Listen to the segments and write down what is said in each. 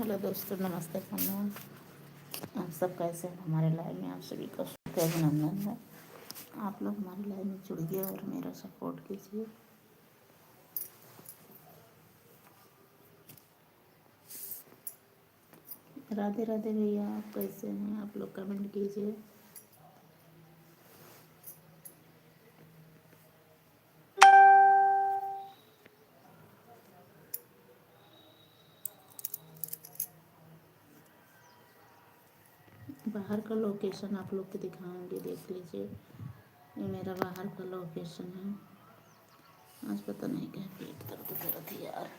Hello दोस्तों, नमस्ते प्रणाम। आप सब कैसे हैं? हमारे लाइव में आप सभी का अभिनंदन है। आप लोग हमारे लाइव में जुड़िए और मेरा सपोर्ट कीजिए। राधे राधे भैया, आप कैसे हैं? आप लोग कमेंट कीजिए। बाहर का लोकेशन आप लोग को दिखाऊंगी, देख लीजिए। ये मेरा बाहर का लोकेशन है। आज पता नहीं क्या पेट दर्द कर रही थी यार।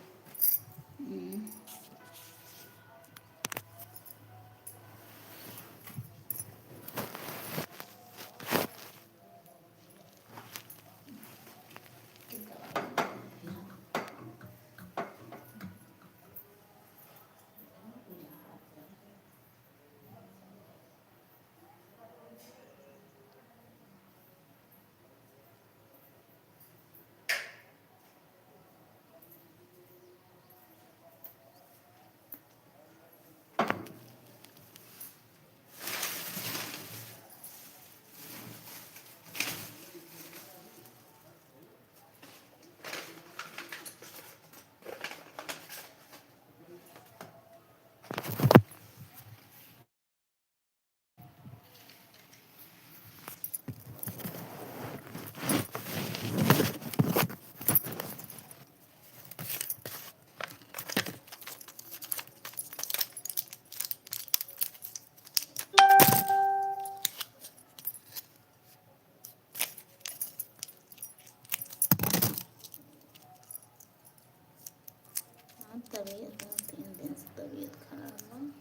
तबीयत 3 दिन से तबीयत खराब है।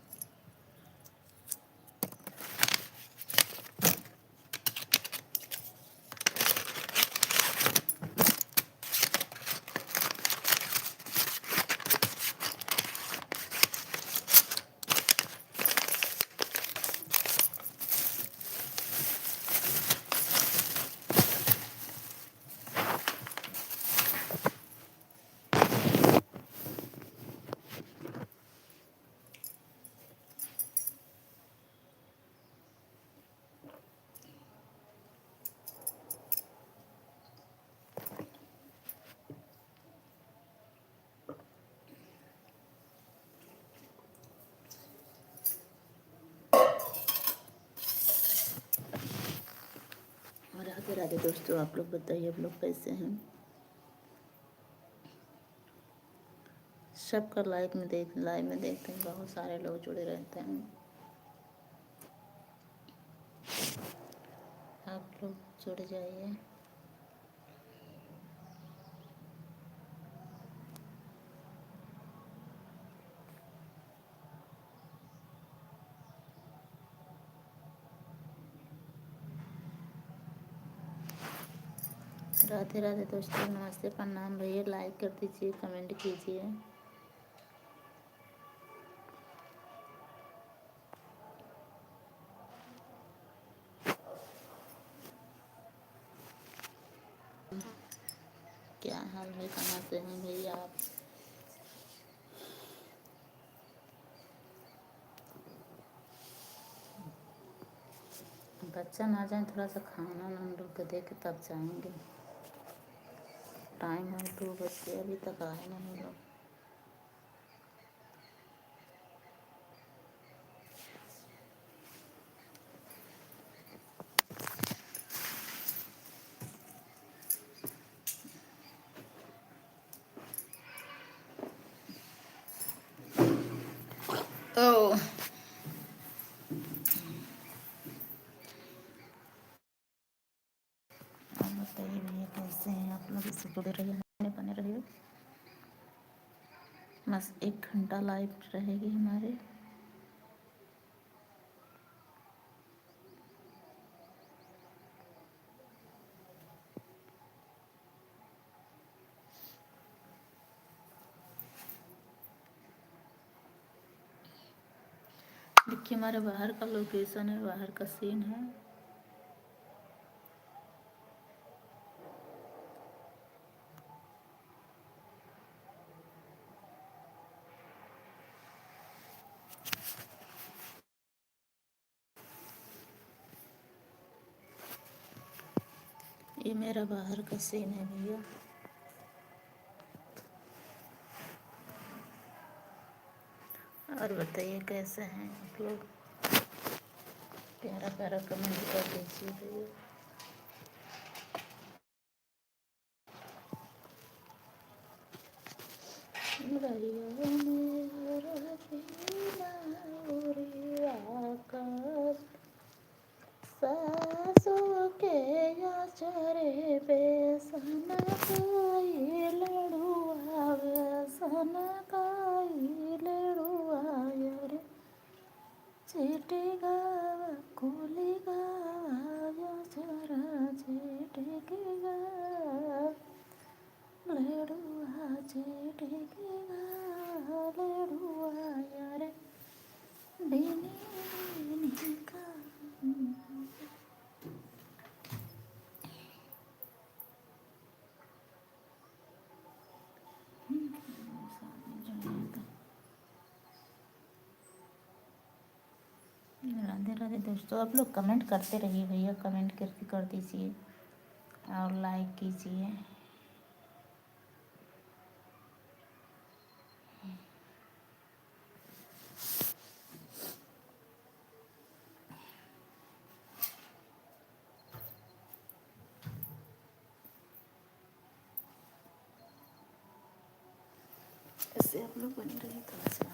राधे राधे दोस्तों, आप लोग बताइए, आप लोग कैसे हैं? सबका लाइव में देखते हैं, बहुत सारे लोग जुड़े रहते हैं। आप लोग जुड़ जाइए। राधे राधे दोस्तों, नमस्ते प्रणाम भैया। लाइक कर दीजिए, कमेंट कीजिए। क्या हाल है? कहाँ से हैं भैया आप? बच्चा ना जाए, थोड़ा सा खाना ना हम लोग को दे के तब जाएंगे। टाइम है 2 बजे, अभी तक आए नहीं लोग। ओ आप बताइए भैया, कैसे हैं आप लोग? इससे जुड़े रहिए, बने रहिए। बस 1 घंटा लाइव रहेगी हमारी। देखिए, हमारे बाहर का लोकेशन है, बाहर का सीन है। ये मेरा बाहर का सीन है भैया। और बताइए कैसे हैं आप लोग। प्यारा प्यारा कमेंट कर दीजिए भैया। सासों के आचरे बेसन काई लड़ुआ बेसन काई लड़ुआ रे चीटी गावा कुली गावा चरा चीटी गावा लड़ुआ चीटी गावा लड़ुआ रे बिनी बिनी का। राधे राधे दोस्तों, आप लोग कमेंट करते रहिए भैया, कमेंट करके कर दीजिए और लाइक कीजिए। ऐसे आप लोग बने रहिए थोड़ा सा।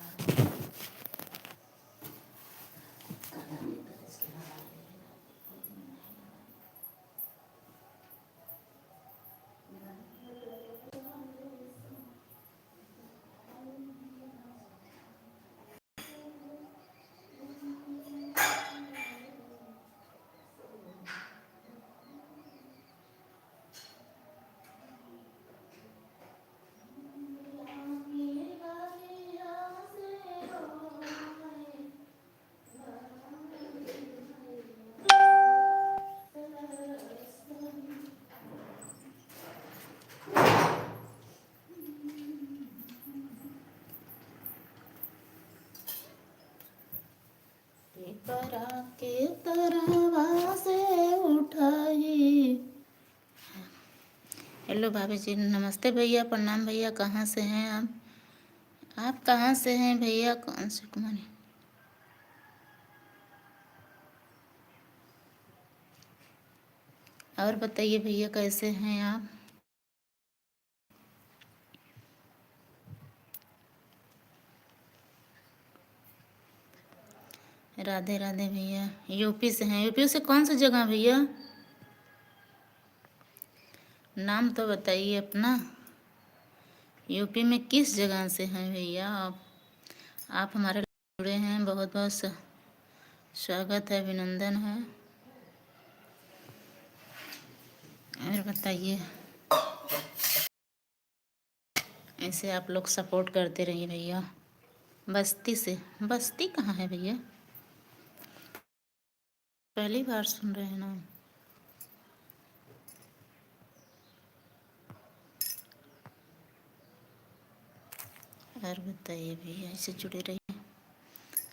परा के तरवा से उठाई। हेलो भाभी जी, नमस्ते भैया, प्रणाम भैया। कहाँ से हैं आप कहाँ से हैं भैया? कौन से कुमारी? और बताइए भैया कैसे हैं आप? राधे राधे भैया। यूपी से हैं? यूपी से कौन सी जगह भैया? नाम तो बताइए अपना। यूपी में किस जगह से हैं भैया आप हमारे जुड़े हैं, बहुत बहुत स्वागत है, अभिनंदन है। और बताइए, ऐसे आप लोग सपोर्ट करते रहिए भैया। बस्ती से? बस्ती कहाँ है भैया? पहली बार सुन रहे हैं ना। और बताइए भैया, ऐसे जुड़े रहिए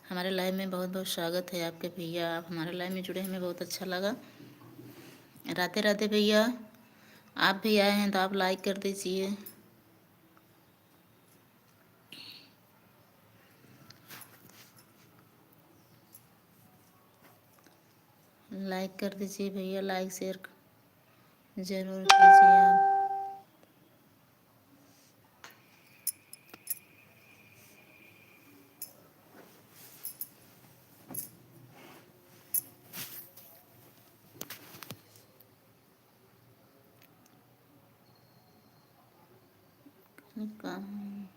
हमारे लाइव में। बहुत बहुत स्वागत है आपके भैया, आप हमारे लाइव में जुड़े, हमें बहुत अच्छा लगा। राधे राधे भैया। आप भी आए हैं तो आप लाइक कर दीजिए। लाइक कर दीजिए भैया, लाइक शेयर ज़रूर कीजिए आप। कहाँ?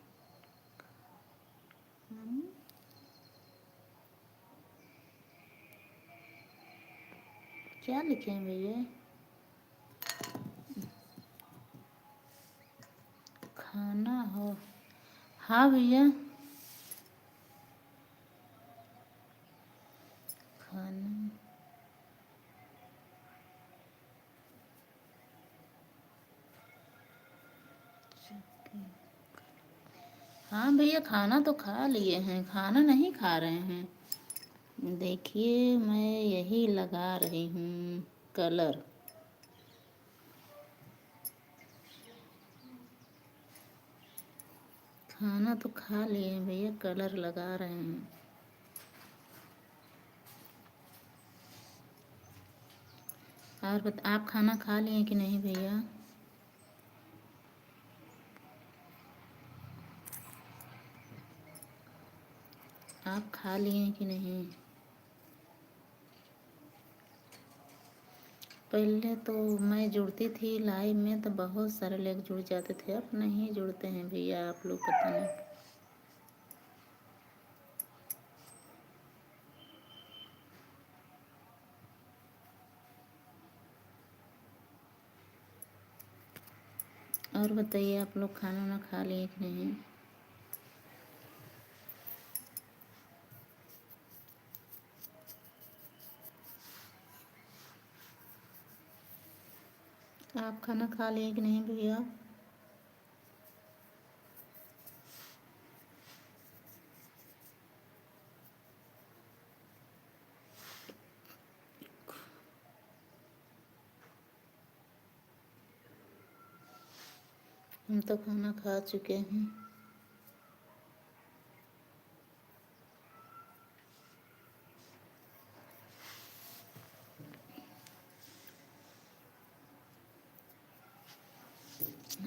क्या लिखे हैं भैया? खाना हो? हाँ भैया, खाना। हाँ भैया, खाना तो खा लिए हैं, खाना नहीं खा रहे हैं। देखिए मैं यही लगा रही हूँ कलर। खाना तो खा लिए हैं भैया, कलर लगा रहे हैं। और आप खाना खा लिए कि नहीं भैया? आप खा लिए कि नहीं? पहले तो मैं जुड़ती थी लाइव में तो बहुत सारे लोग जुड़ जाते थे, अब नहीं जुड़ते हैं भैया आप लोग, पता नहीं। और बताइए आप लोग खाना ना खा लिए कि नहीं? आप खाना खा लिए कि नहीं भैया? हम तो खाना खा चुके हैं।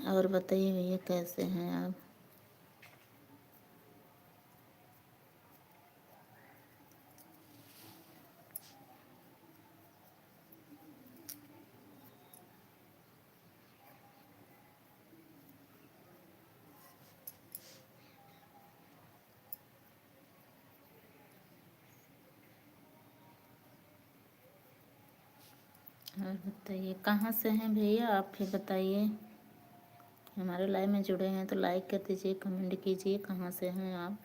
और बताइए भैया कैसे हैं आप? और बताइए कहाँ से हैं भैया आप भी बताइए। हमारे लाइव में जुड़े हैं तो लाइक कर दीजिए, कमेंट कीजिए कहाँ से हैं आप।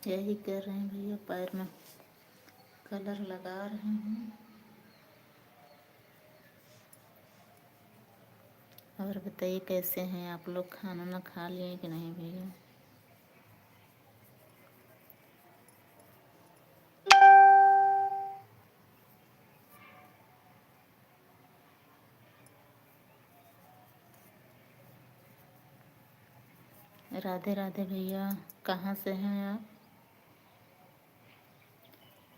यही कर रहे हैं भैया, पैर में कलर लगा रहे हैं। और बताइए कैसे हैं आप लोग, खाना ना खा लिए कि नहीं भैया? राधे राधे भैया, कहाँ से हैं आप?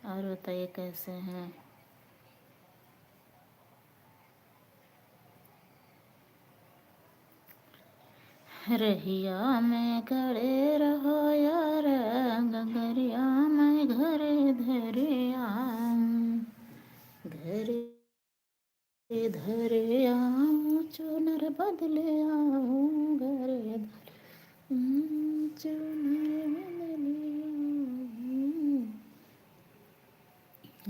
और बताइए कैसे हैं? रहिया में खड़े रहो यार, गगरिया में घरे धरे आऊं, घरे धरे आऊं, चुनर बदले आऊं, घरे धरे चुनर बदले आऊं।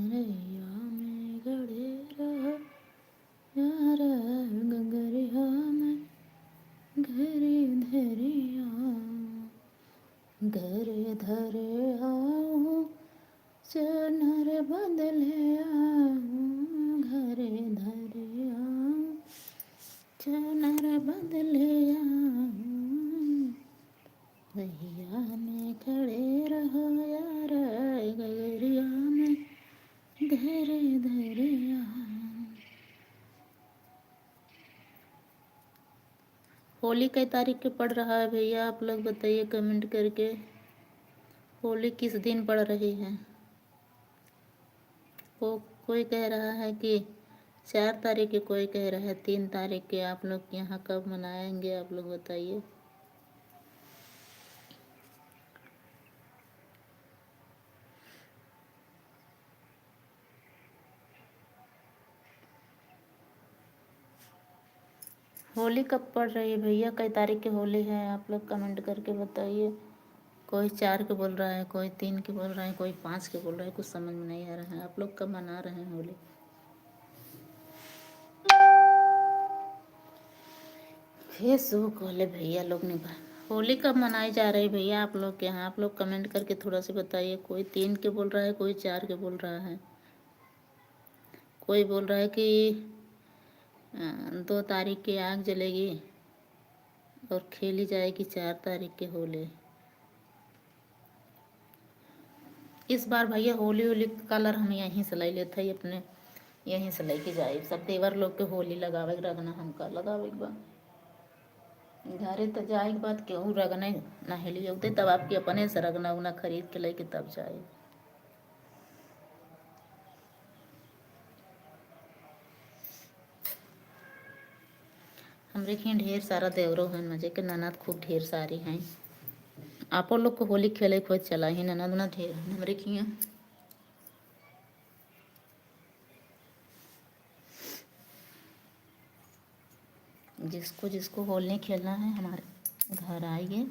रहिया में खड़े रहो यार, गगरिया में घरे धरे आऊं, घरे धरे आऊं, चुनर बदले आऊं, घरे धरे आऊं, चुनर बदले आऊं। रहिया में खड़े रहो यार, गगरिया में घरे धरे आऊं। होली कई तारीख के पड़ रहा है भैया, आप लोग बताइए कमेंट करके। होली किस दिन पड़ रही है? को कोई कह रहा है कि 4 तारीख के, कोई कह रहा है 3 तारीख के। आप लोग यहाँ कब मनाएंगे आप लोग बताइए। होली कब पड़ रही है भैया? कई तारीख की होली है? आप लोग कमेंट करके बताइए। कोई 4 के बोल रहा है, कोई 3 के बोल रहा है, कोई 5 के बोल रहा है। कुछ समझ में नहीं आ रहा है। आप लोग कब मना रहे हैं होली? फेसबुक वाले भैया लोग नहीं होली कब मनाई जा रही भैया आप लोग के यहाँ? आप लोग कमेंट करके थोड़ा सा बताइए। कोई 3 के बोल रहा है, कोई 4 के बोल रहा है, कोई बोल रहा है कि 2 तारीख की आग जलेगी और खेली जाएगी 4 तारीख की होली। इस बार भैया होली होली कलर हम यहीं से ले लेते हैं, अपने यहीं से लेके जाए। सब देवर लोग के होली लगावे रगना हमका लगावे बा घरे तो जाए के बाद केहू रगने नहेली होते, तब आपके अपने से रगना उगना खरीद के लेके तब जाए। हमरे खियाँ ढेर सारा देवरों हैं, मजे के ननद खूब ढेर सारी हैं। आप लोग को होली खेले खोज चला ही ननद ना ढेर हमरे खियाँ। जिसको जिसको होली खेलना है हमारे घर आइए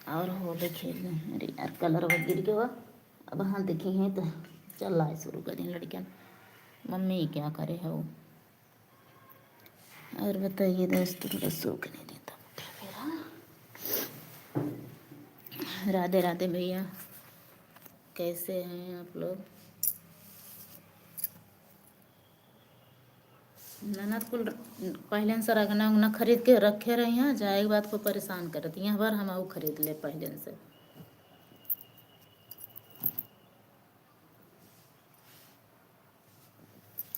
और होली खेलना है। अरे यार कलर वो गिर गया। अब हाँ देखी हैं तो चल रहा है शुरू कर दी लड़कियाँ। मम्मी क्या करे है वो? और बताइए दोस्त, थोड़ा सूख नहीं देता फिर। राधे राधे भैया, कैसे हैं आप लोग? ननद कुल पहले से रगना उगना खरीद के रखे रही हैं, जाए बात को परेशान करती हैं। बार हम वो खरीद ले पहले से।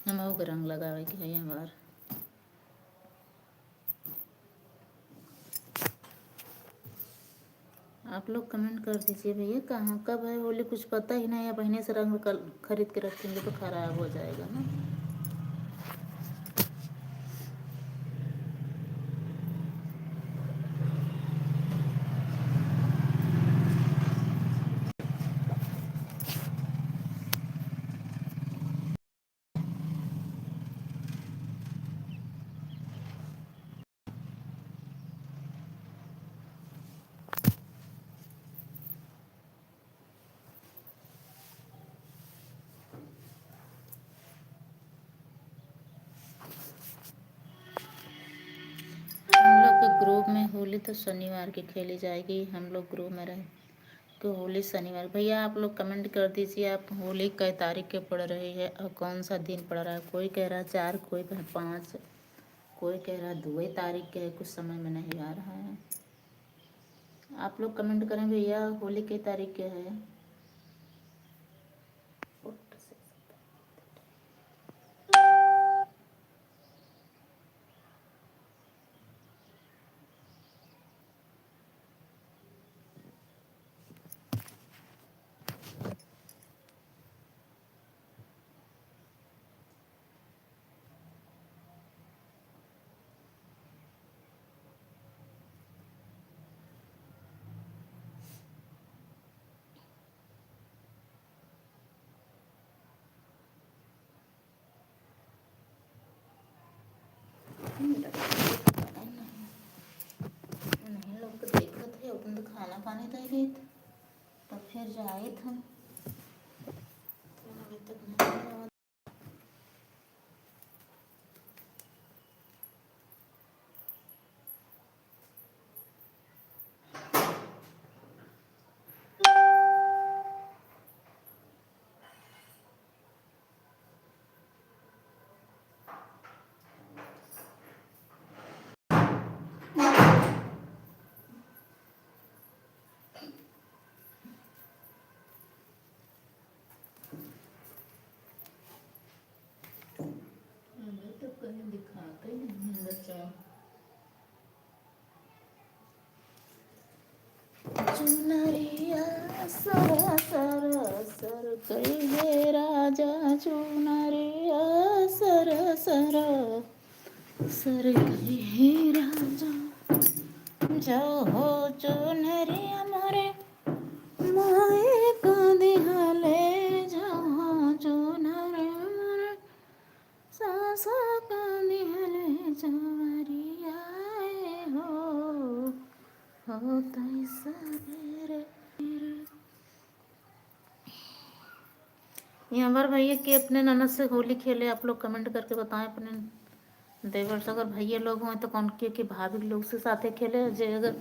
हम वो रंग लगावे के है हमार। आप लोग कमेंट कर दीजिए भैया कहाँ कब है होली? कुछ पता ही नहीं है। पहले से रंग खरीद के रखेंगे तो खराब हो जाएगा ना। हम लोग के ग्रुप में होली तो शनिवार की खेली जाएगी। हम लोग ग्रुप में रहे तो होली शनिवार। भैया आप लोग कमेंट कर दीजिए आप होली कै तारीख के पड़ रही है और कौन सा दिन पड़ रहा है? कोई कह रहा है 4, कोई 5, कोई कह रहा है 2 तारीख के है। कुछ समझ में नहीं आ रहा है। आप लोग कमेंट करें भैया होली कै तारीख के है? नहीं लोग तो देखत है अपन तो खाना पानी दे गई तब फिर जाए हम अभी तक नहीं। हमें तो कहीं दिखाते ही नहीं है बच्चा। चुनरिया सर सर सर कहिए राजा, चुनरिया सर सर सर कहिए राजा। जो हो चुनरिया मोरे माए को दिहाले, जहाँ चुनरिया मोरे सासा का दिहाले। जवरिया यहाँ पर भैया कि अपने ननद से होली खेले, आप लोग कमेंट करके बताएं। अपने देवर से अगर भैया लोग हों तो कौन के भाभी लोग से साथे खेले, जे अगर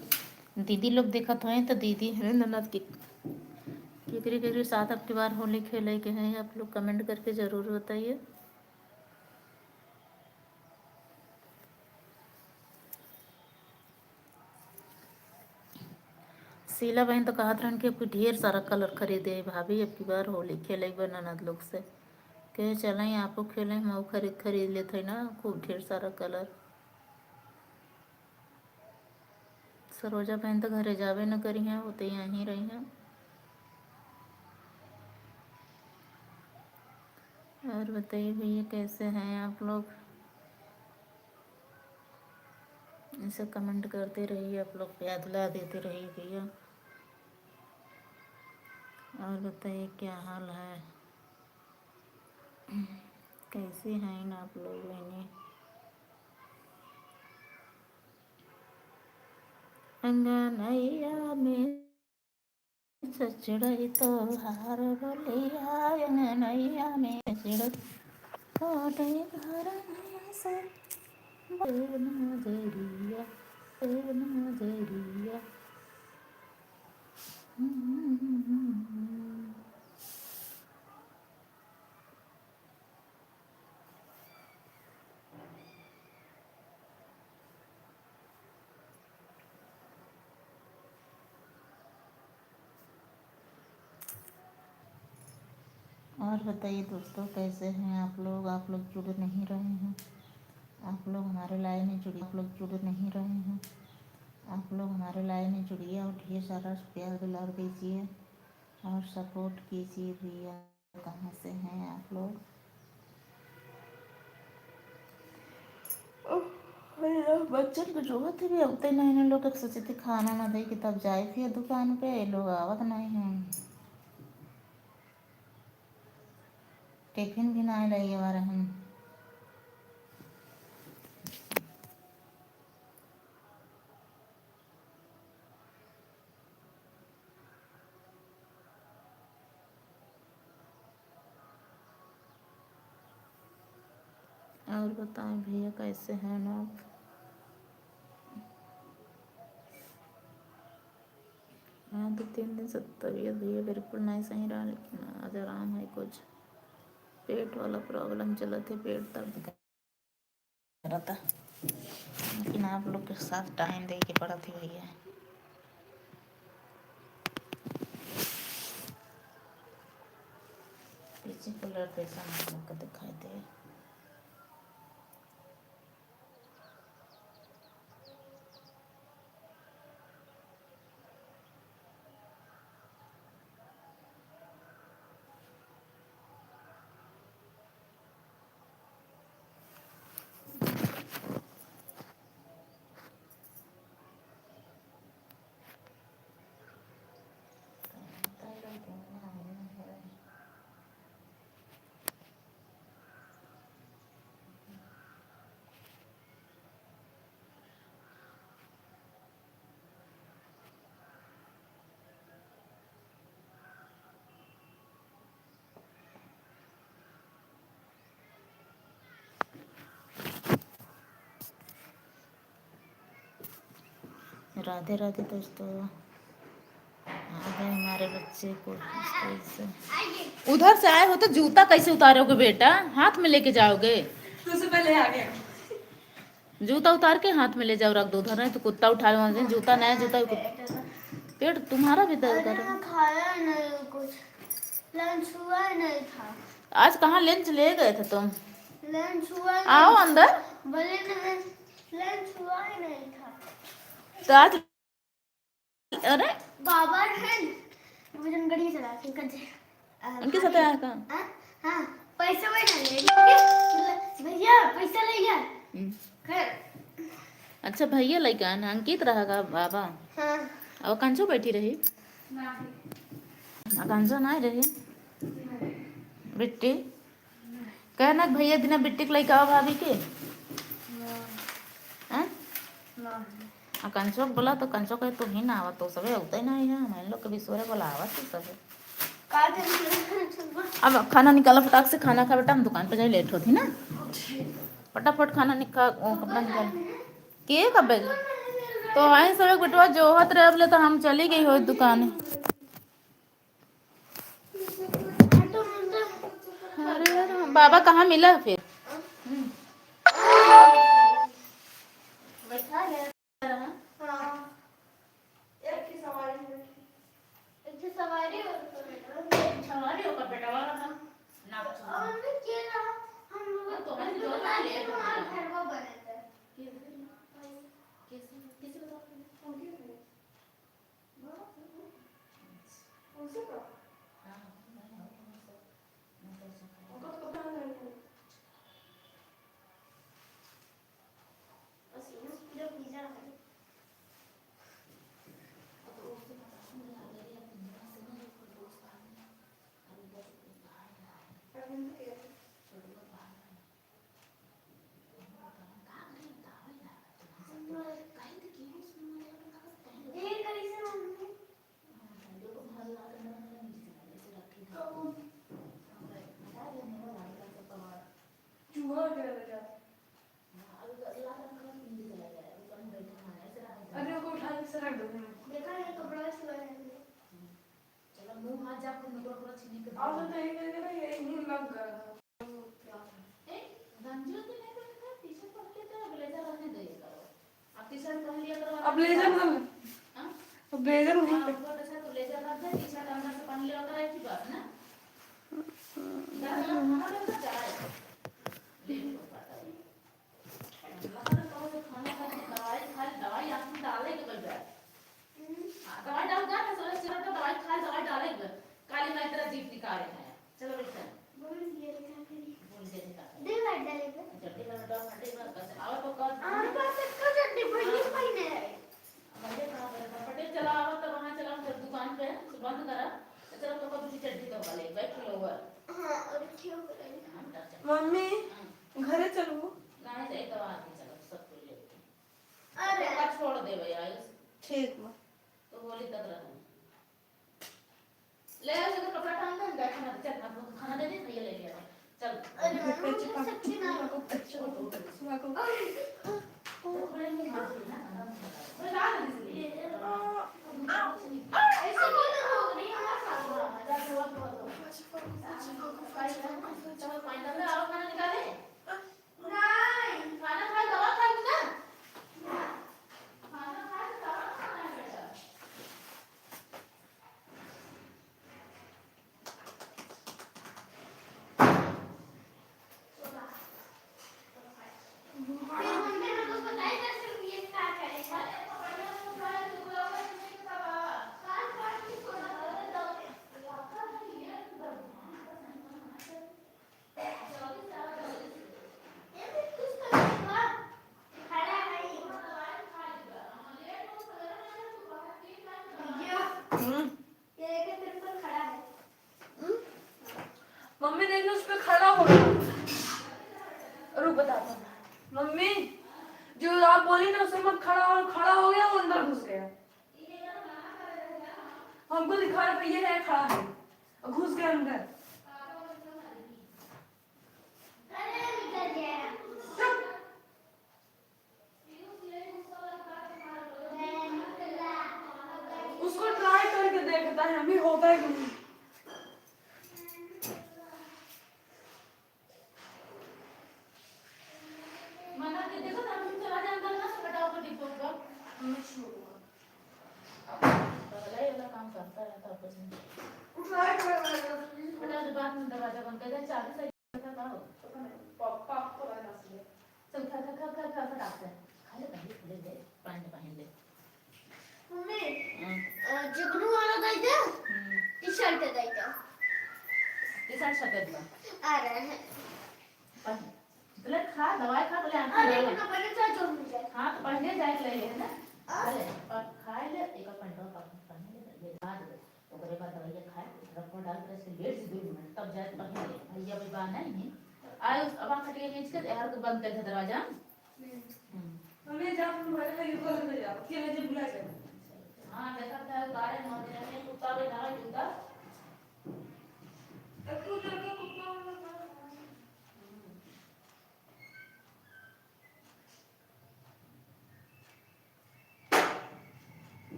दीदी लोग देखत हुए तो दीदी है ननद की केकरी केकरी साथ अब की बार होली खेले के हैं, आप लोग कमेंट करके ज़रूर बताइए। शीला बहन तो कहत रहन कि आपकी ढेर सारा कलर खरीदे भाभी, अब की बार होली खेले ननद लोग से कहे चलें आपको खेलें, हम खरीद खरीद लेते ना खूब ढेर सारा कलर। सरोजा बहन तो घरे जावे न करी हैं, वो तो यहीं रही हैं। और बताइए भैया कैसे हैं आप लोग, इसे कमेंट करते रहिए, आप लोग याद दिला देते रहिए भैया। और बताइए क्या हाल है, कैसे हैं आप लोग लेने। अंगनैया में सचड़ई तो हार बोलिया, अंगनैया में सचड़ई छोटे घर में से नजरिया नजरिया। और बताइए दोस्तों कैसे हैं आप लोग जुड़ नहीं रहे हैं, आप लोग हमारे लाइन में जुड़िए, आप लोग जुड़ नहीं रहे हैं, आप लोग हमारे लाइन में जुड़िए और ढेर सारा प्यार दुलार दीजिए और सपोर्ट कीजिए भैया। कहाँ से हैं आप लोग। बच्चन को जो थे भी अब नहीं लोग सोचे थे खाना ना दे कि तब जाए फिर दुकान पे, लोग आवत नहीं हैं, टिफिन भी ना लाइए बार हम। और बताएं भैया कैसे हैं आप। हाँ 2-3 दिन से तबीयत भैया बिल्कुल नहीं सही रहा, लेकिन आज आराम है, कुछ पेट वाला प्रॉब्लम चला थे, पेट दर्द कर रहा था, लेकिन आप लोग के साथ टाइम दे के पड़ा थी भैया। पीछे कलर कैसा आप लोग को दिखाई दे। राधे राधे दोस्तों, आ गए हमारे बच्चे को स्कूल से। उधर से आए हो तो जूता कैसे उतारोगे बेटा, हाथ में लेके जाओगे। तुझसे पहले आ गया, जूता उतार के हाथ में ले जाओ, रख दो उधर, नहीं तो कुत्ता उठा लो, जूता नया जूता। पेट तुम्हारा भी दर्द कर रहा है। खाया नहीं कुछ, लंच हुआ नहीं था आज। कहाँ लंच ले गए थे तुम। लंच हुआ, आओ अंदर। बोले लंच हुआ ही नहीं था तो आज। अरे बाबा है मुझे गाड़ी चला उनके साथ आया था। हाँ पैसा भैया पैसा ले गया। अच्छा भैया लेके आना, अंकित रहेगा बाबा। हाँ। और कंचो बैठी रही, कंचो नहीं रही बिट्टी, कहना भैया दिना बिट्टी को लेके आओ भाभी के। कंचो बोला तो कंचो कहे तुम ही ना आवा, तो सबे होते नहीं है, हम लोग कभी सोरे बोला आवा तो सबे अब खाना निकाला फटाक से, खाना खा बेटा, हम दुकान पे जाए, लेट होती ना, फटाफट खाना निकाल, कपड़ा निकाल के कब तो आए सब बेटवा जो होत रहे बोले, तो हम चली गई हो दुकान। अरे बाबा कहाँ मिला फिर? अब ब्लेजर ब्लेजर मम्मी घरे चलू छोड़ दे भैया, ठीक है तो बोली तक रह ले तो कपड़ा टांग दे, बैठना चल, खाना दे दे भैया, ले गया चल। सच्ची ना को अच्छा को ऐसे बोल रहा हो नहीं हमारा खाना निकाले नहीं, खाना खा, दवा खा ना, खाना खा दवा खाना बेटा। मम्मी देखो उस पे खड़ा हो गया, रुक बताता हूँ मम्मी, जो आप बोली ना उसमें मत खड़ा हो गया, वो अंदर घुस गया, हमको दिखा रहा ये है खड़ा है, घुस गया अंदर। उसको ट्राई करके देखता है अभी होता है कि नहीं। दरवाजा बंद कर दे, चाबी सही पापा को लगा से चल, खा फटाक से खा ले, पहले दे पहन ले मम्मी। जगनू वाला दे दे, टी-शर्ट दे दे, टी-शर्ट सफेद बा आ रहा है, पहले खा, दवाई खा, पहले आंखें तो पहले चाय जोड़ मुझे, हां तो पहले जाए ले है ना, अरे और खा ले, एक पंडो पहन ले, ये बाद ओकरे बाद दवाई खाए, रखो डाल के इसके 1.5 से 2 मिनट तब जाए पहन ले, भैया भी बात नहीं आए अब हम खटिया खींच के यार को बंद कर दे दरवाजा। हमें जा तुम्हारे लिए बोल दे जाओ कि मुझे बुला के, हां देखा था गार्डन में कुत्ता भी ना जूता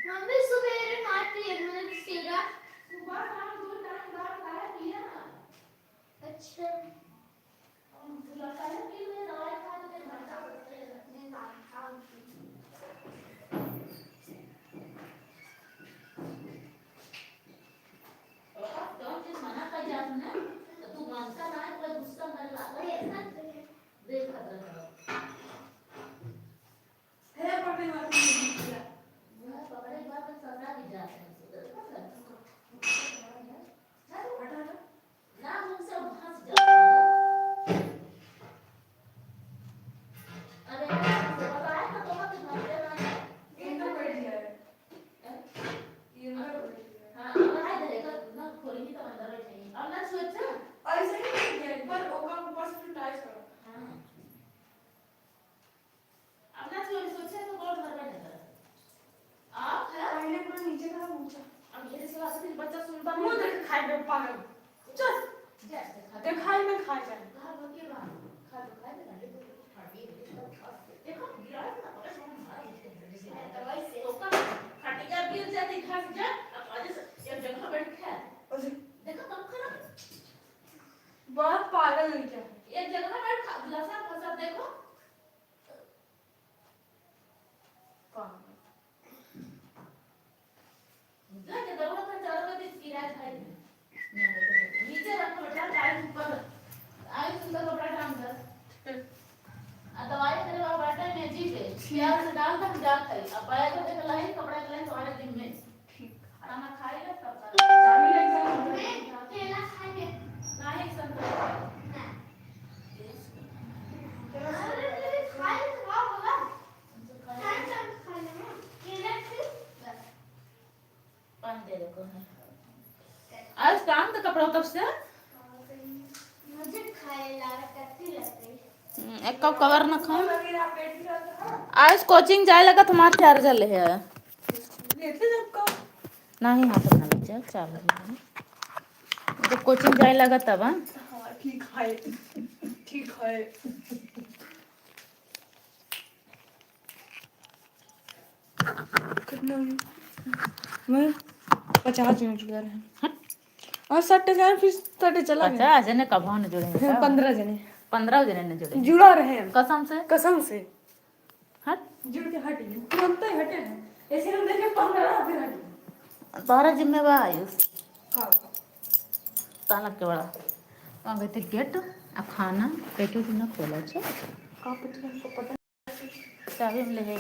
मम्मी सवेरे खाती है मैंने सीरा सुबह शाम दो टाइम दाल खाया पिया ना। अच्छा लगता है कि मैं दवाई खा के घंटा बचते हैं नहीं खा तो चीज मना कर जात ना तो तू मानता ना कोई गुस्सा कर लाता देख खतरा है पकड़े वाला मैं पकड़े बात सजा दी जाते हैं ना मुझसे फंस जाता अरे बताया ना तो मत घंटे ना एकदम बैठ गया है ये ना हां अब आ जाएगा ना खोलेंगे तो अंदर बैठेंगे अब ना सोचा ऐसे ही बैठ गया एक बार ओका ऊपर से टाइट करो हां अब ना सोचा तो बहुत भर बैठेगा आप है पहले पूरा नीचे का ऊंचा अब मेरे सिवा से बच्चा सुनता नहीं मुंह देख खाए में पागल चल देखाई में खा जाए खा लो के बाद खा लो खाए ना ले तो फाटी है देखो गिरा ना पकड़ में मार दवाई से तो का फाटी जा गिर जाती खा जा अब आज एक जगह बैठ खा देखो कब खरा बहुत पागल है क्या एक जगह बैठ खा लसा फसा देखो लगे दवा का चारों में गिरा खाई नीचे रखो बेटा टाइम ऊपर आई सुंदर कपड़ा टांग कर दवाई तेरे बाबा बैठा है जी पे प्यार से डाल कर जा खाई अब पाया तो देख लाई कपड़ा के लाई तुम्हारे दिन में ठीक खाना खाएगा तब शामी एग्जाम में केला खाएंगे नहीं संतरा ना अरे खाए तो खाओ बाबा खाए ना केला फिर पानी दे देखो आज काम तो कपड़ा कब से मुझे खाए लारा करती रहती एक कप कवर ना खाओ आज कोचिंग जाए लगा तुम्हारा चार्जर ले है लेते जब का नहीं हाथ ना लग जाए चार्जर तो कोचिंग जाए लगा तब हां ठीक है कितना मैं 50 मिनट जुड़ा रहे और 60 जने फिर 60 चला गया 50 जने कब होने जुड़े हैं 15 जने ने जुड़े जुड़ा रहे हैं कसम से हट जुड़ के हट गए तुरंत ही हटे हैं ऐसे हम देखे 15 फिर हट बाहर जिम्मेवार आयुष का ताला के बड़ा वहां गए थे गेट अब खाना पेटो ना खोला छे का पता चाबी हम ले है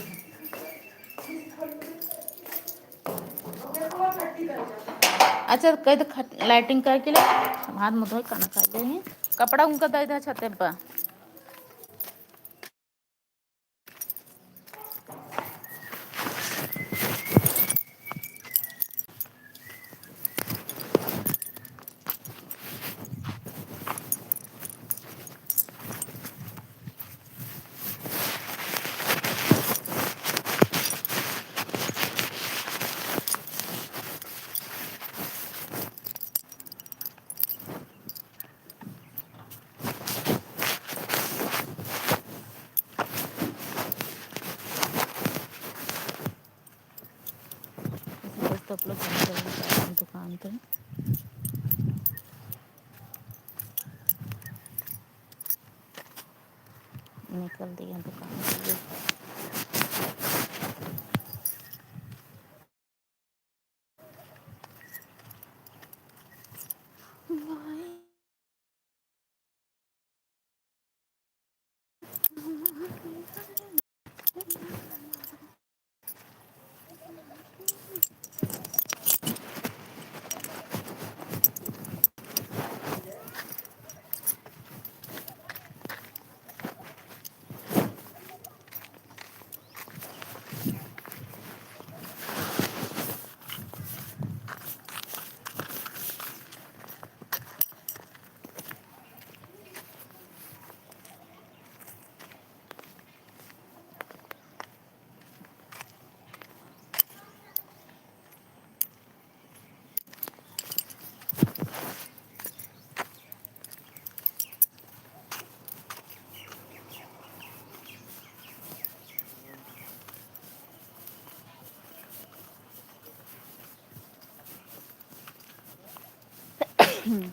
अच्छा कह तो लाइटिंग करके ले हाथ मुंह धोए खाना खा ले कपड़ा उनका दे दे छते पर तो आप लोग दुकान पे निकल दिए दुकान से अपने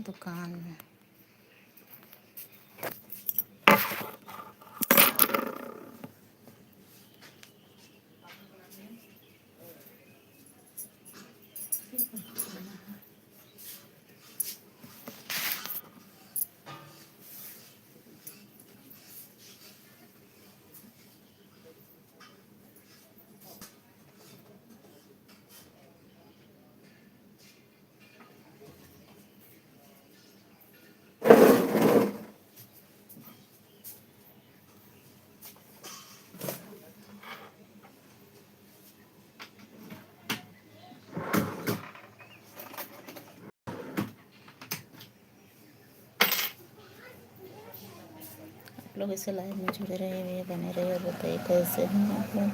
दुकान में आप लोग इसे लाइव में जुड़े रहे भैया, बने रहे और बताइए कैसे हैं आप लोग।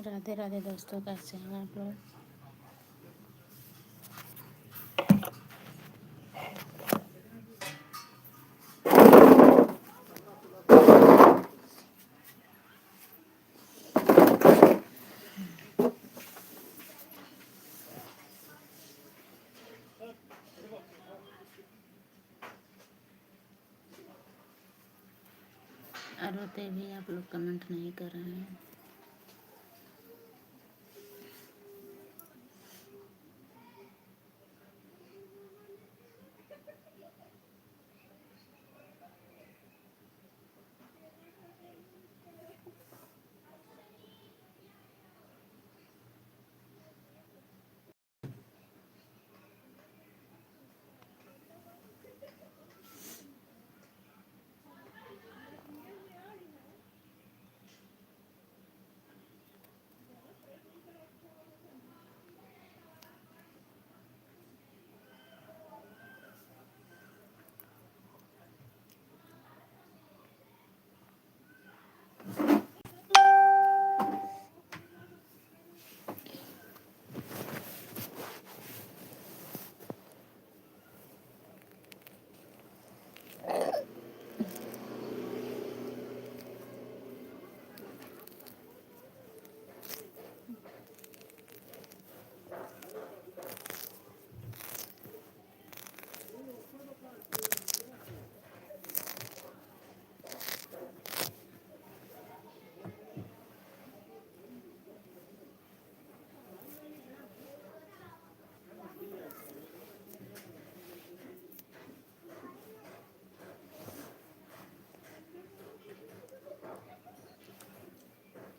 राधे राधे दोस्तों, कैसे हैं आप लोग। और होते भी आप लोग कमेंट नहीं कर रहे हैं।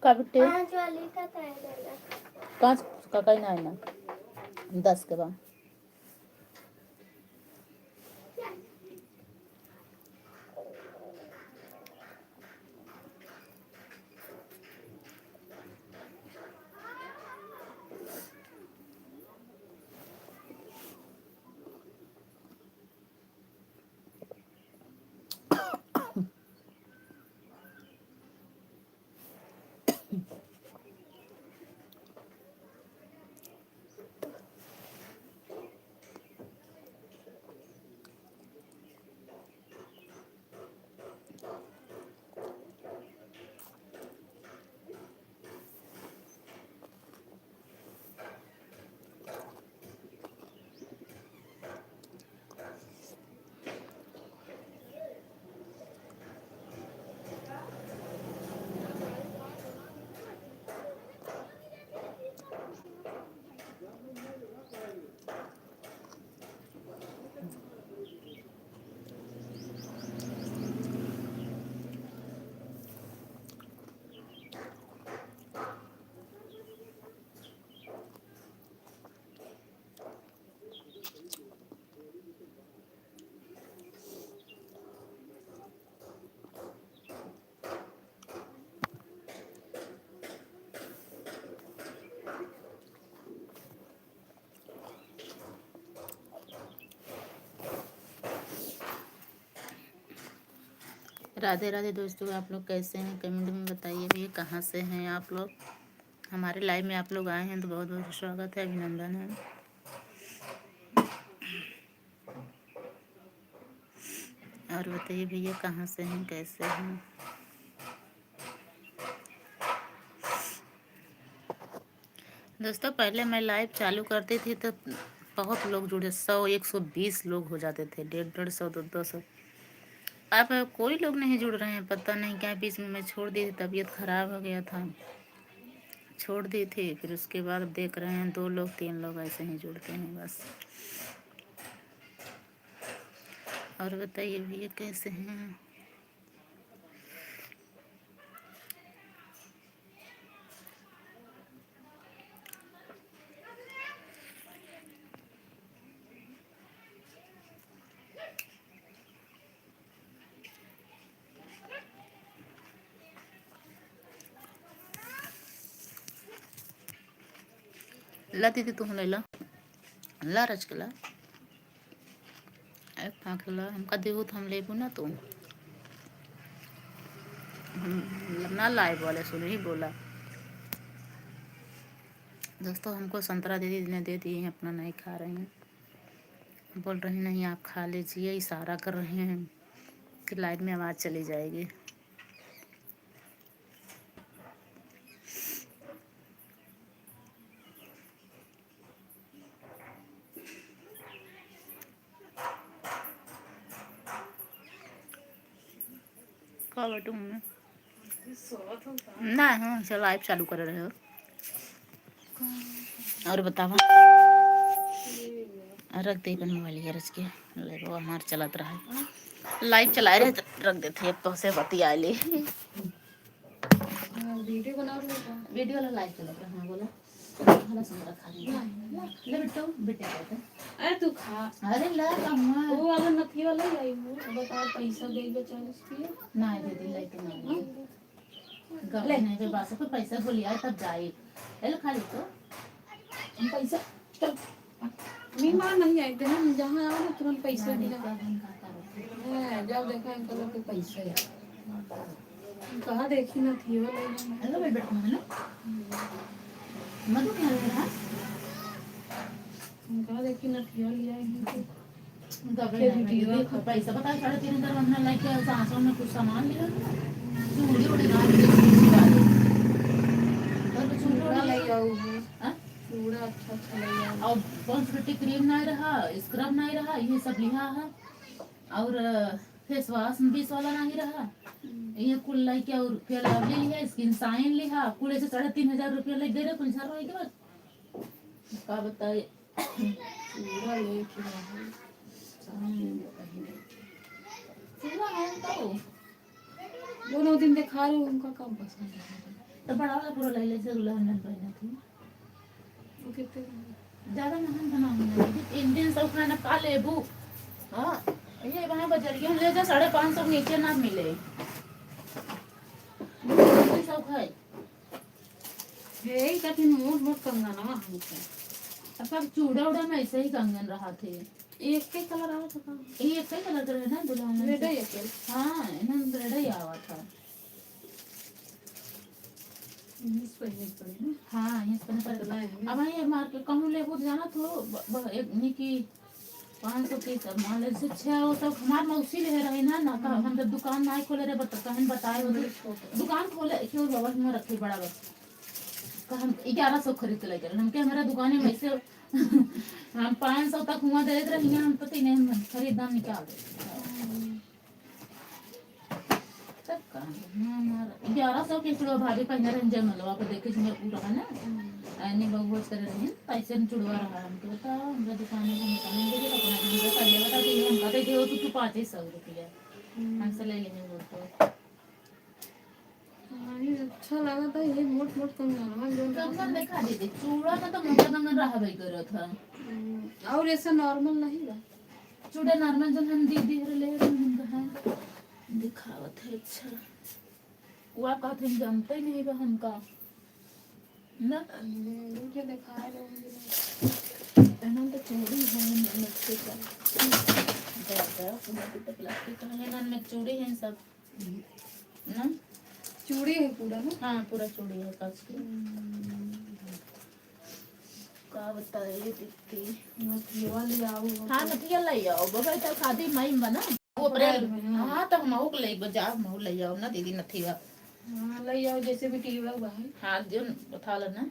కాబట్టి 5 का कहीं ना आना 10 के बाद। राधे राधे दोस्तों, आप लोग कैसे हैं कमेंट में बताइए भैया, कहाँ से हैं आप लोग। हमारे लाइव में आप लोग आए हैं तो बहुत बहुत स्वागत है, अभिनंदन है। और बताइए भैया, कहाँ से हैं, कैसे हैं। दोस्तों पहले मैं लाइव चालू करती थी तो बहुत लोग जुड़े, 100 120 लोग हो जाते थे, 150 150 200। अब कोई लोग नहीं जुड़ रहे हैं, पता नहीं क्या। बीच में मैं छोड़ दी थी, तबीयत खराब हो गया था, छोड़ दी थी। फिर उसके बाद देख रहे हैं 2 लोग 3 लोग ऐसे ही जुड़ते हैं बस। और बताइए भैया, कैसे हैं। ला दीदी तू ले ला, ला रच के ला, ला हमका देबू तो हम लेबू ना। तो हम ना लाइव वाले सुन ही बोला। दोस्तों हमको संतरा दीदी ने दे दिए हैं, अपना नहीं खा रहे हैं। बोल रही नहीं आप खा लीजिए, इशारा कर रहे हैं कि लाइट में आवाज़ चली जाएगी। क्या बटू मैं ना हाँ चलो लाइव चालू कर रहे हो। और बतावा रख दे अपन मोबाइल ये रच के ले वो हमार चलत रहा है, लाइव चलाए रहे तो रख देते अब तो से बतिया ले। वीडियो बना रहे हो? वीडियो वाला लाइव चल रहा है। बोला हला संतरा खा ले बेटा बेटे कहते अरे तू खा। अरे ला कम्मा वो वाला नथी वाला लाई वो बता पैसा दे के 40 रुपया ना दे दे लाई तो नहीं गले नहीं पे बात को पैसा बोलिया तब जाए ले खा ले तो पैसा चल मी मार नहीं आई देना जहां आओ ना तुरंत पैसा दिला है। जब देखा अंकल के पैसा है कहां देखी ना थी वाला हेलो बेटा है ना मधु क्या रहा कहां देखी ना थी वाली आई गबे वीडियो पैसा बता 3.5 हमने लाइक सांसों में कुछ सामान लिया चूड़ी उड़ी ना वाले और चूड़ा ले आओ हां चूड़ा अच्छा ले आओ और कॉस्मेटिक क्रीम नहीं रहा, स्क्रब नहीं रहा, ये सब लिहा है। और फेस वॉश 20 वाला नहीं रहा, ये कुल लाई क्या रुपया लवली लिया, स्किन साइन लिहा कुल ऐसे 3,500 रुपया लग गए रे कुल सारा के बाद का बताए चूड़ा ले के चूड़ा है तो दोनों दिन दिखा रहे उनका काम पसंद है तो बड़ा वाला पूरा ले ले से दुल्हन पहना थी वो कितने ज्यादा महंगा बनाऊंगा इंडियन सब खाना का लेबू। हाँ ये वहाँ बजरिया ले जा 550 नीचे ना मिले सब खाए हे कठिन मोट मोट कंगन ना हमको अब चूड़ा उड़ा में ऐसे ही कंगन रहा थे एक के कलर आवा था ये एक ही कलर करे ना दुल्हन रेड है के हाँ इन्हें रेड ही आवा था इस पहले पड़े ना हाँ ये पहले पर अब ये मार्केट कहूँ ले बहुत जाना तो एक निकी 530 मान ले से 6 वो सब हमार मौसी ले रहे ना ना का हम जब दुकान ना खोले रे कहन बताए हो दुकान खोले क्यों बाबा में रखे बड़ा बस हम 1100 खरीद के लेकर हम के हमारा दुकान में वैसे हम 500 तक हुआ दे रहे हैं हम तो 3 खरीदना निकाल दे तब कहां 1100 के चूड़ा भाभी पहने रहे जमलवा को देखे मैं पूरा है ना आने बहुत कर रहे हैं पैसे में चुड़वा रहा है हमको बता हमरा दुकान में निकालेंगे तो अपना हमको कर ले बता कि हम कहते थे तो तू 500 रुपया हमसे ले लेंगे वो तो नहीं अच्छा लगा था ये मोट मोट कंगन जो कंगन दिखा दे चूड़ा में तो मोटा कंगन रहा भाई करो था और ऐसा नॉर्मल नहीं है चूड़ा नॉर्मल जो हम दीदी ले रहे हैं दिखावत है अच्छा वो आप कहते हैं जानते ही नहीं बहन का ना मुझे दिखा रहे पहना तो चूड़ी है मिक्सी का दादा तो प्लास्टिक का है ना में चूड़ी है सब ना चूड़ी है पूरा ना हाँ पूरा चूड़ी है कांच की का बताए दीदी नथिया ले आओ हाँ नथिया ले आओ बाबा तो खादी मई बना वो अप्रैल में हाँ तो हम आउक ले बजा हम ले आओ ना दीदी नथिया हाँ ले आओ जैसे भी टीवा हुआ है हाँ जो बता लो ना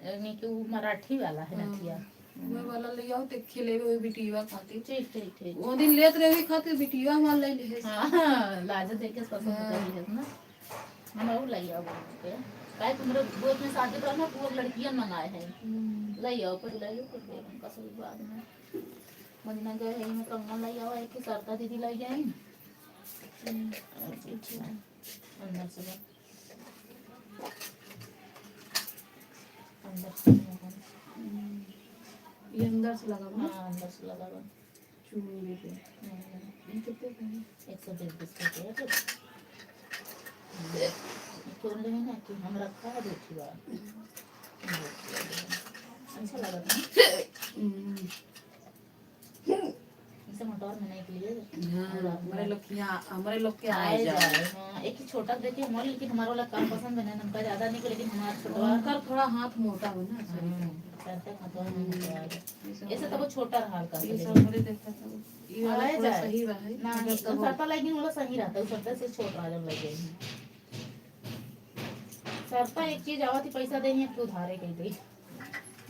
यानी कि वो मराठी वाला है नथिया वो वाला ले आओ ते खिले वो बिटिया खाती ठीक ठीक ठीक वो दिन लेत रहे खातिर बिटिया हमार ले ले हाँ लाज देख के पसंद कर है ना हम और ले आओ के काय तुम्हारे गोद में शादी पर ना वो लड़कियां मंगाए हैं ले आओ पर ले लो कर दे उनका सब बाद में मदना गए है मैं कंगन ले आओ एक सरता दीदी ले जाए और कुछ अंदर से अंदर से ये अंदर से लगा हाँ अंदर से लगा चूड़ी पे ये कितने का 120 रुपये खोल रहे हैं ना कि हम रखा है देखी बार अच्छा लगा था इसे मोटर में नहीं के लिए हाँ हमारे लोग रखिया हमारे लोग के आए आए जाए। जाए। हाँ, एक ही छोटा देखिए हमारे, लेकिन हमारा वाला काम पसंद है ना, नमका ज्यादा नहीं, लेकिन हमारा छोटा उनका थोड़ा हाथ मोटा हो ना ऐसे तो वो छोटा रहा हल्का ये सा, सब लेकिन हमरे देखा था ये वाला आए थोड़ा जाए सही रहा है ना, मगर तब सरता लेकिन वो सही रहता है, सरता से छोट रहा जब लगे सरता एक चीज आवत ही पैसा दे तो उधारे कह दे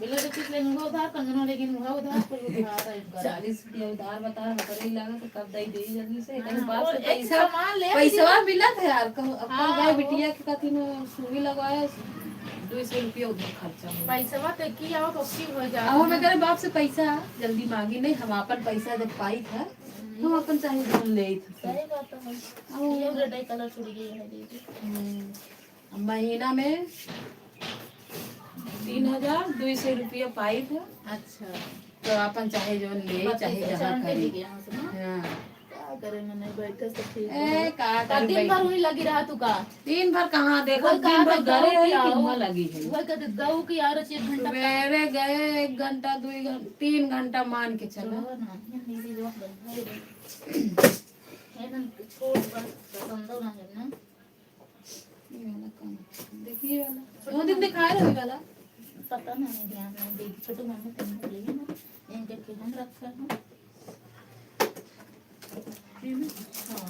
बिल्लो तो चीज लेंगे उधार कंगनो, लेकिन वह उधार पर उधार है इनका। 40 रुपया उधार बता हमारे ही लागत कब दई दे जल्दी से हाँ, कहीं बाप और से एक पैसा सामान ले पैसा मिला था यार अपन हाँ, गाय वो- बिटिया के कथी में सुई लगवाया 200 रुपया उधर खर्चा हो पैसा तो की आवत ओसी हो जा। अब हमें करे बाप से पैसा जल्दी मांगी नहीं हम अपन पैसा जब पाई था हम अपन चाहे लोन ले थे सही बात है। अब ये रेड कलर छुड़ी गई है दीदी। महीना में 3200 रुपया पाई था अच्छा, तो अपन चाहे जो ले चाहे जहाँ करे हाँ क्या करे मैंने बैठे से ठीक ए का का कर दिन भर वही लगी रहा तू का दिन भर कहाँ देखो वही दिन भर कहा घरे रही कि कि आओ। वहाँ लगी है वही कहते दऊ की यार 1 घंटा सवेरे गए 1 घंटा 2 घंटा 3 घंटा मान के चलो चलो ना ये मेरी जो बंद है एकदम छोड़ बस पसंद ना है ना। ये वाला काम देखिए वाला वो दिन दिखाए रहे वाला पता नहीं ध्यान नहीं दी छोटू मम्मी तुम बोलिए ना इनके के हम रखा है। हाँ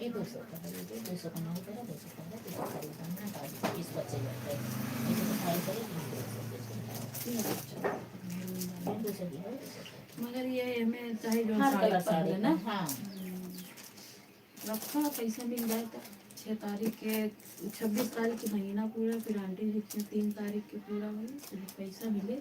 ये 200 का है, ये 200 का नहीं तेरा 200 का है, 200 का है ना 20 बचे जाते हैं ऐसे तो खाई करे 200 की है। मगर ये हमें चाहे जो हर साड़ी कलर पहन साड़ी लेना हाँ रखा पैसा मिल जाए तो 6 तारीख के 26 तारीख के महीना पूरा फिर आंटी जी के 3 तारीख के पूरा हुई फिर पैसा मिले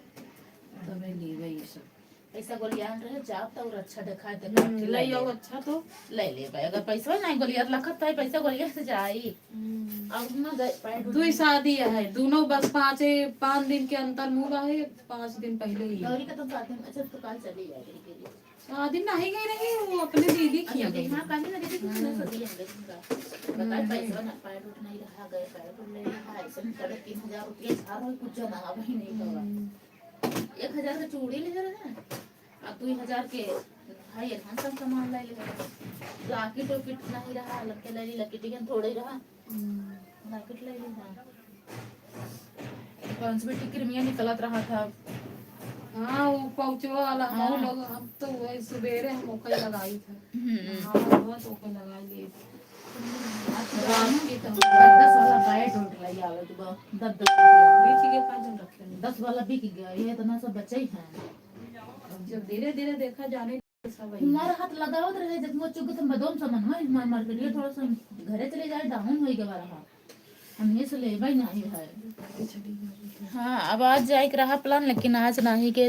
तब ले गई ये सब ऐसा गोलियान रहे जाप तो और अच्छा दिखाए तो ले आओ अच्छा तो ले ले भाई अगर पैसा नहीं गोलियान लखत तो पैसा गोलियान से जाई अब ना गए पैड दुई शादी है दोनों बस 5 दिन के अंतर मुँह है 5 दिन पहले ही गौरी का तो साथ में अच्छा तो कल चली जाएगी के लिए शादी नहीं गई रही वो अपने दीदी खिया गई हाँ काली ना दीदी किसने सदी है बता पैसा ना पैड उठ नहीं रहा गए पैड उठ ले रहा ऐसे में 3,500 रुपये झार हो कुछ ना वही नहीं होगा 1,000 का चूड़ी ले रहे हैं अब 2,000 के भाई एडवांस सब सामान ले ले लॉकेट वॉकेट नहीं रहा लड़के ले ली लॉकेट के थोड़े ही रहा लॉकेट ले ली कौन सी बेटी क्रीमिया निकलत रहा था हाँ वो पहुँचो वाला हम लोग हम तो वही सवेरे हम ओके लगाई था हाँ बहुत ओके लगा लिए रात की तो 10 वाला बैट उठ रही आवे तो 10 बीच के पास हम रखे 10 वाला बिक गया ये इतना सब बचे ही हैं जब धीरे धीरे देखा जाने सब वही हमारा हाथ लगावत रहे जब वो चुग तुम बदोम समन में मार मार के लिए थोड़ा सा घरे चले जाए डाउन होई गवा रहा हम ये से ले भाई नहीं है। चली गई हाँ अब आज जाए रहा प्लान लेकिन आज नहीं के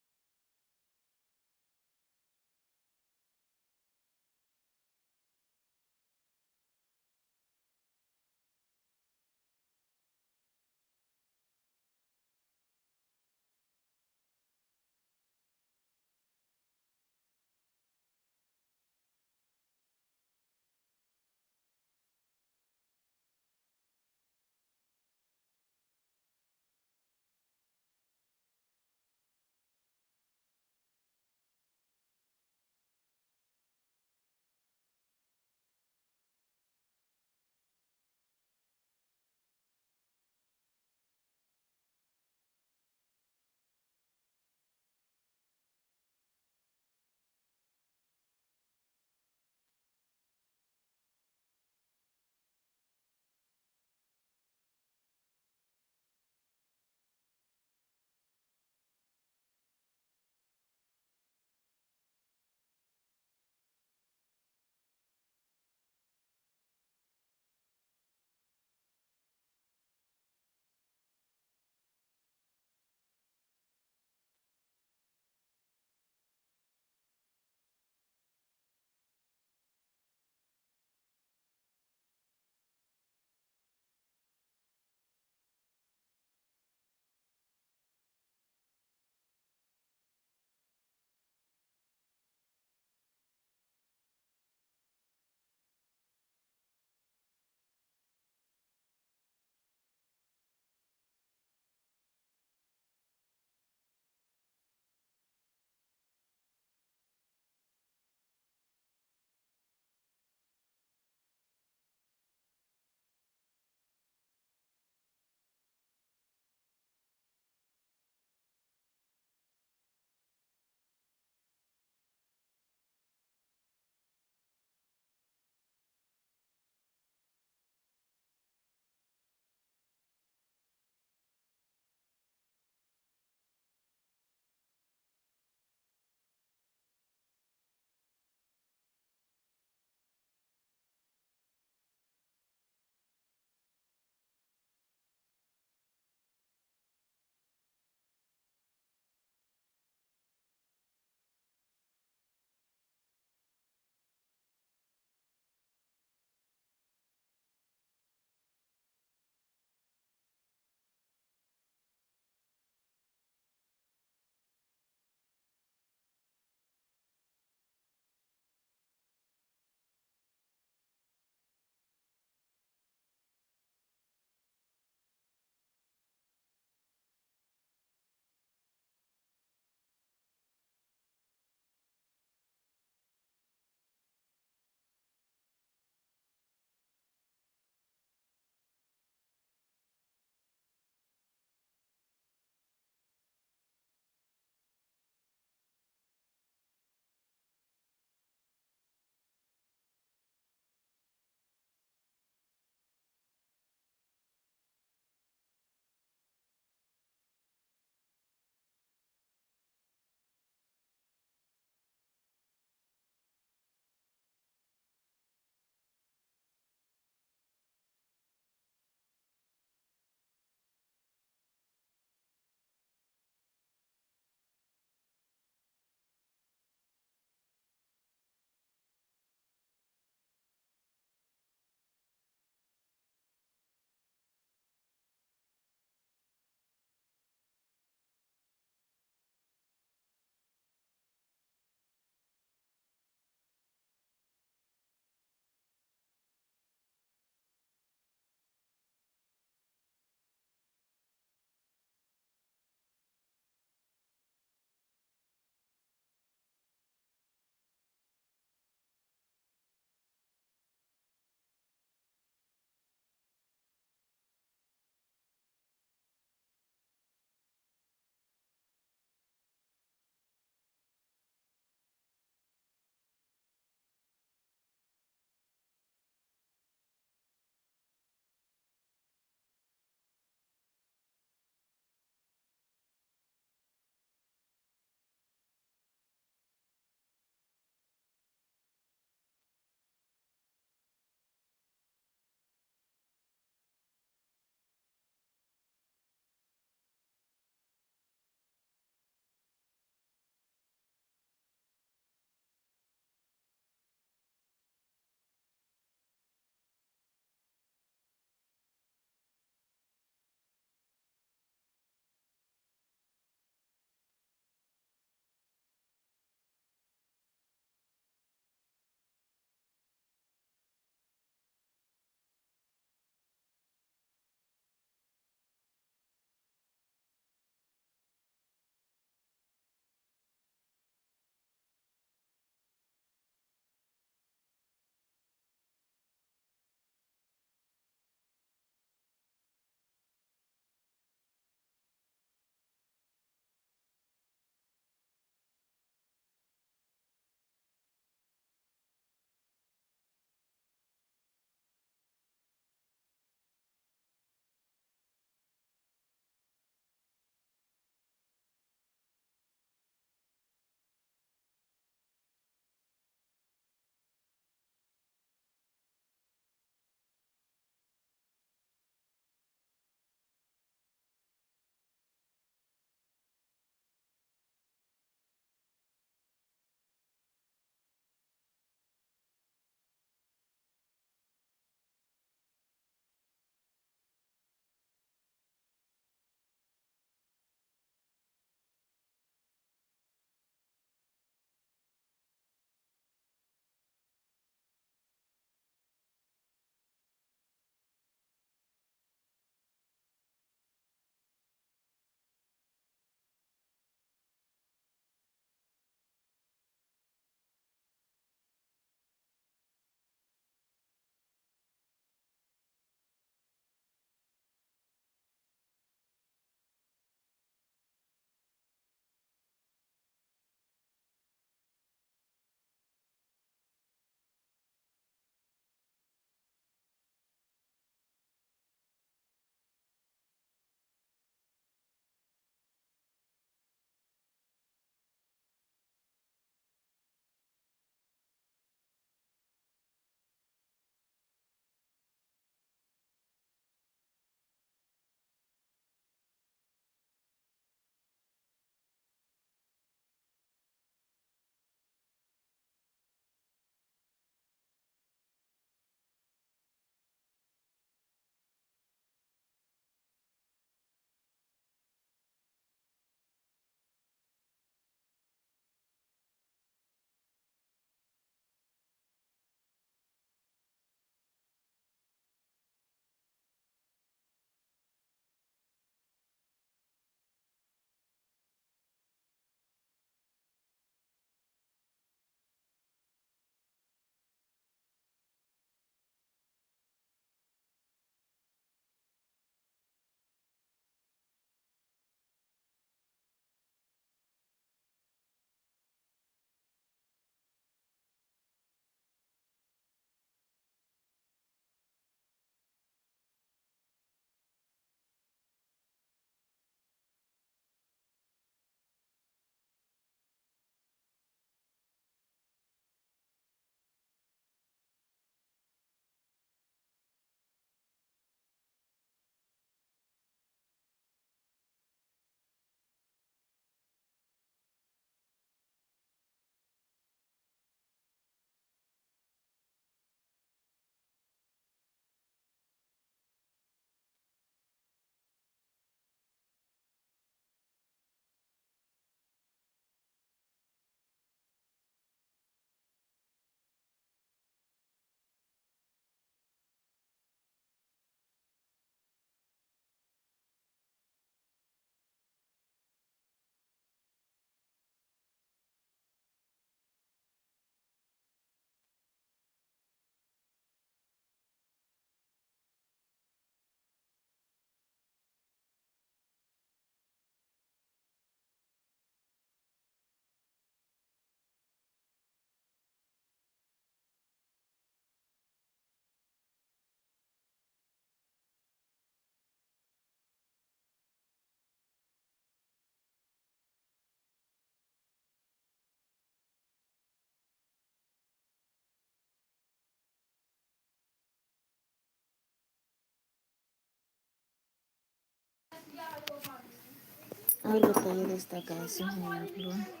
और बताइए दोस्तों कैसे हैं आप लोग।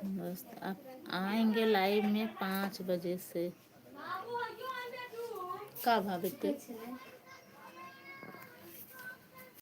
बस आप आएंगे लाइव में 5 बजे से का भाभी के